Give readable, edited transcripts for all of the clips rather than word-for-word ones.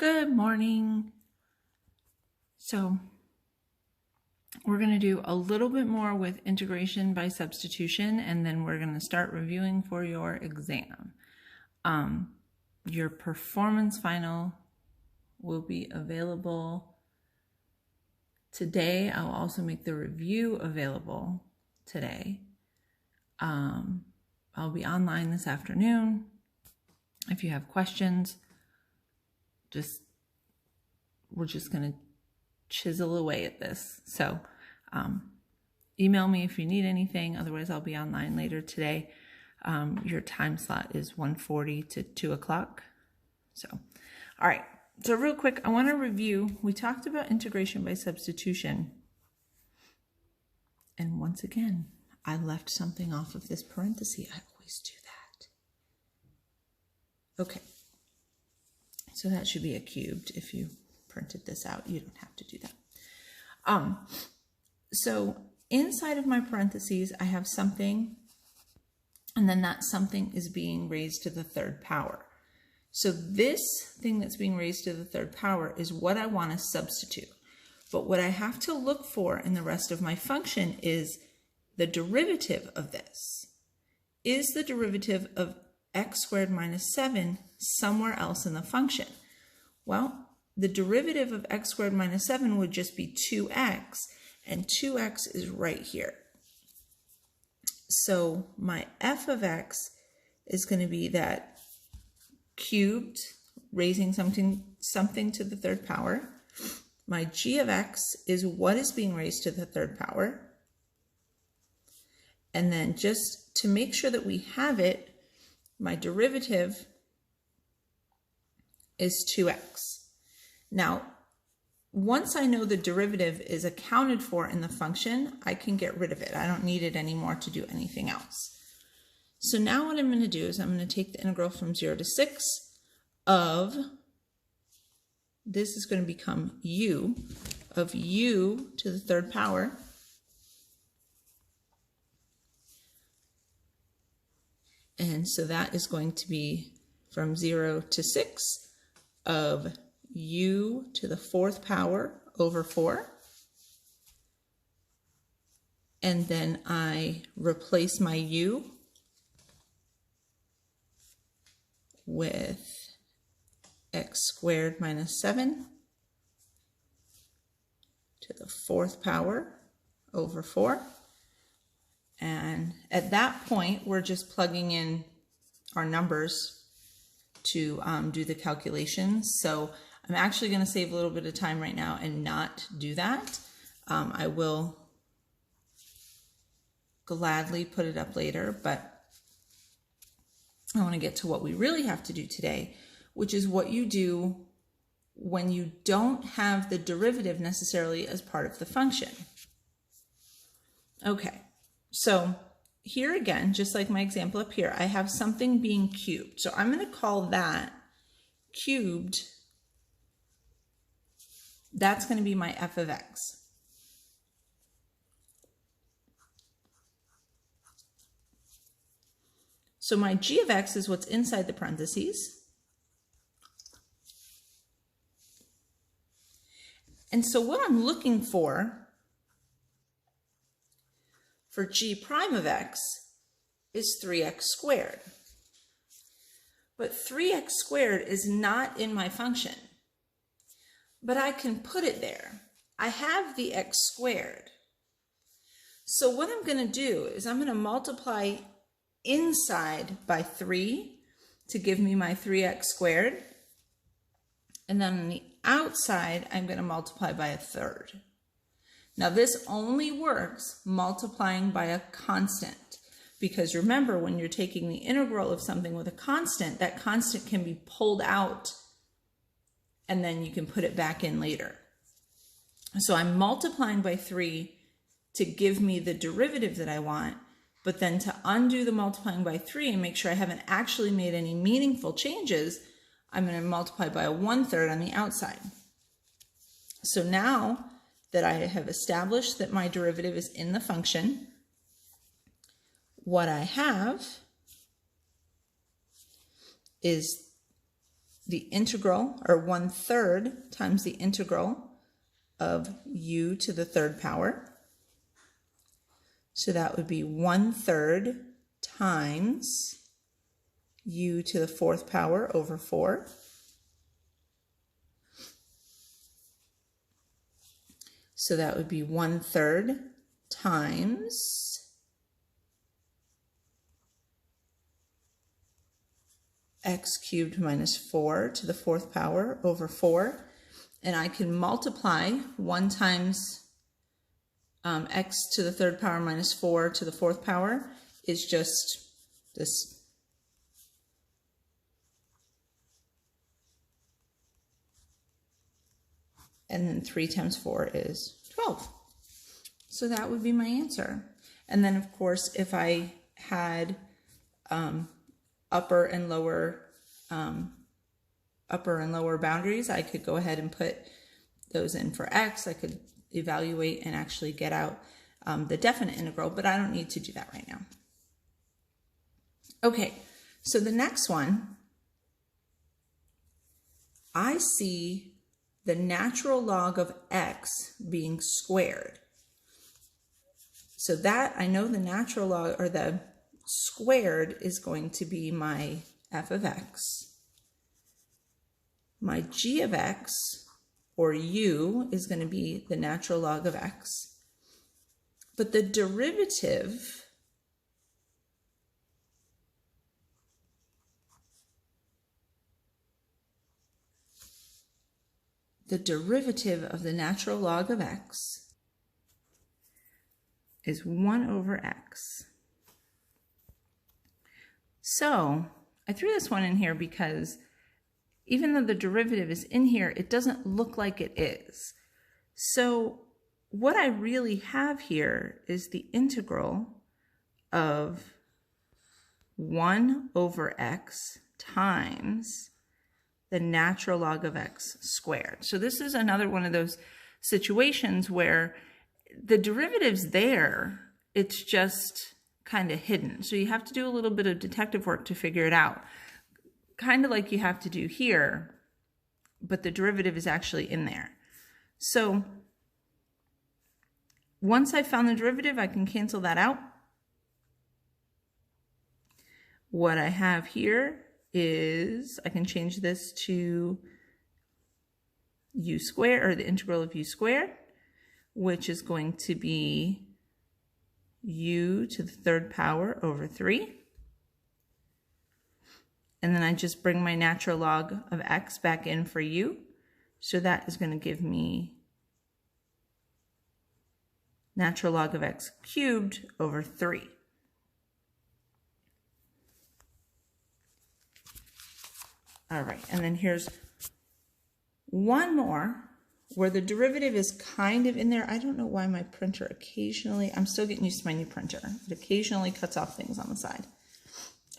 Good morning. So we're going to do a little bit more with integration by substitution, and then we're going to start reviewing for your exam. Your performance final will be available today. I'll also make the review available today. I'll be online this afternoon. If you have questions, we're just going to chisel away at this. So email me if you need anything. Otherwise, I'll be online later today. Your time slot is 1:40 to 2 o'clock. So, all right. So real quick, I want to review. We talked about integration by substitution. And once again, I left something off of this parenthesis. I always do that. Okay. So that should be a cubed. If you printed this out, you don't have to do that. So inside of my parentheses, I have something, and then that something is being raised to the third power. So this thing that's being raised to the third power is what I want to substitute. But what I have to look for in the rest of my function is the derivative of this. Is the derivative of x squared minus 7 somewhere else in the function? Well, the derivative of x squared minus 7 would just be 2x, and 2x is right here. So my f of x is going to be that cubed, raising something to the third power. My g of x is what is being raised to the third power. And then just to make sure that we have it, my derivative is 2x. Now, once I know the derivative is accounted for in the function, I can get rid of it. I don't need it anymore to do anything else. So now what I'm going to do is I'm going to take the integral from 0 to 6 of, this is going to become u, of u to the third power. And so that is going to be from 0 to 6 of u to the fourth power over 4. And then I replace my u with x squared minus 7 to the fourth power over 4. And at that point, we're just plugging in our numbers to do the calculations. So I'm actually going to save a little bit of time right now and not do that. I will gladly put it up later, but I want to get to what we really have to do today, which is what you do when you don't have the derivative necessarily as part of the function. Okay. So here again, just like my example up here, I have something being cubed. So I'm going to call that cubed. That's going to be my f of x. So my g of x is what's inside the parentheses. And so what I'm looking for g prime of x is 3x squared. But 3x squared is not in my function. But I can put it there. I have the x squared. So what I'm going to do is I'm going to multiply inside by 3 to give me my 3x squared. And then on the outside, I'm going to multiply by 1/3. Now this only works multiplying by a constant, because remember, when you're taking the integral of something with a constant, that constant can be pulled out and then you can put it back in later. So I'm multiplying by 3 to give me the derivative that I want, but then to undo the multiplying by 3 and make sure I haven't actually made any meaningful changes, I'm going to multiply by a 1/3 on the outside. So now that I have established that my derivative is in the function, what I have is the integral, or 1/3 times the integral of u to the third power. So that would be 1/3 times u to the fourth power over 4. So that would be 1/3 times x cubed minus 4 to the fourth power over 4. And I can multiply 1 times x to the third power minus 4 to the fourth power is just this. And then 3 times 4 is 12. So that would be my answer. And then, of course, if I had upper and lower boundaries, I could go ahead and put those in for x. I could evaluate and actually get out the definite integral, but I don't need to do that right now. Okay, so the next one, I see the natural log of x being squared. So that, I know the natural log, or the squared, is going to be my f of x. My g of x, or u, is going to be the natural log of x. But the derivative of the natural log of x is 1 over x. So I threw this one in here because even though the derivative is in here, it doesn't look like it is. So what I really have here is the integral of 1 over x times the natural log of x squared. So this is another one of those situations where the derivative's there, it's just kind of hidden. So you have to do a little bit of detective work to figure it out. Kind of like you have to do here, but the derivative is actually in there. So once I found the derivative, I can cancel that out. What I have here is, I can change this to u squared, or the integral of u squared, which is going to be u to the third power over 3. And then I just bring my natural log of x back in for u. So that is going to give me natural log of x cubed over 3. All right, and then here's one more where the derivative is kind of in there. I don't know why my printer occasionally, I'm still getting used to my new printer. It occasionally cuts off things on the side.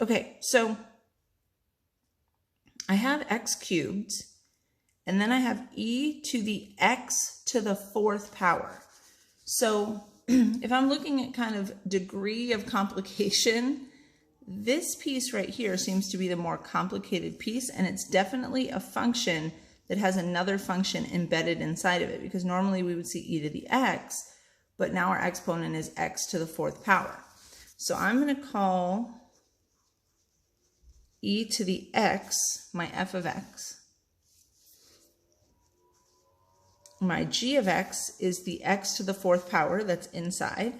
Okay, so I have x cubed, and then I have e to the x to the fourth power. So if I'm looking at kind of degree of complication, this piece right here seems to be the more complicated piece, and it's definitely a function that has another function embedded inside of it, because normally we would see e to the x, but now our exponent is x to the fourth power. So I'm going to call e to the x my f of x. My g of x is the x to the fourth power that's inside.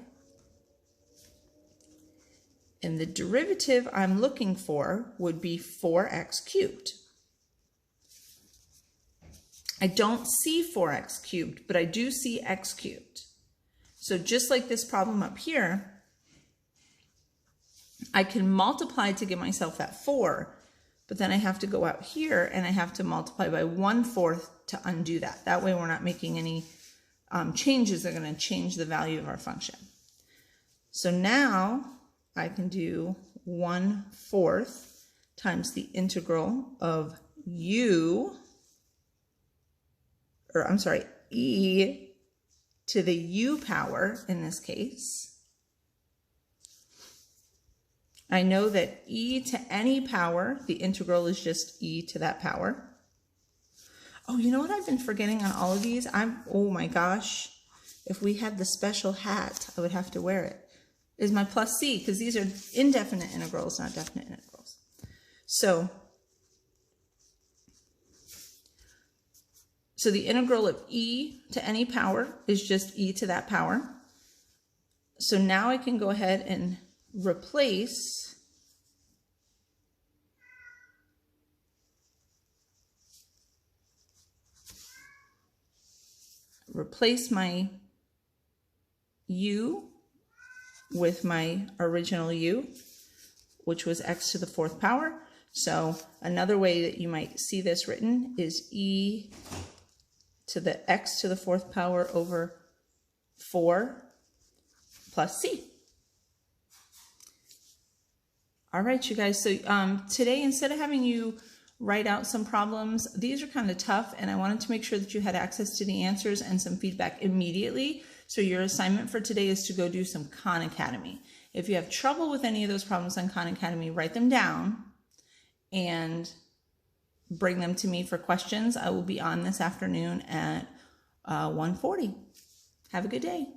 And the derivative I'm looking for would be 4x cubed. I don't see 4x cubed, but I do see x cubed. So just like this problem up here, I can multiply to give myself that 4, but then I have to go out here and I have to multiply by 1/4 to undo that. That way we're not making any changes that are going to change the value of our function. So now I can do 1/4 times the integral of u, or I'm sorry, e to the u power in this case, I know that e to any power, the integral is just e to that power. Oh, you know what I've been forgetting on all of these? Oh my gosh, if we had the special hat, I would have to wear it. Is my plus c, because these are indefinite integrals, not definite integrals. So the integral of e to any power is just e to that power. So now I can go ahead and replace my u with my original u, which was x to the fourth power. So another way that you might see this written is e to the x to the fourth power over 4 plus c. All right, you guys. So today, instead of having you write out some problems, these are kind of tough, and I wanted to make sure that you had access to the answers and some feedback immediately. So your assignment for today is to go do some Khan Academy. If you have trouble with any of those problems on Khan Academy, write them down and bring them to me for questions. I will be on this afternoon at 1:40. Have a good day.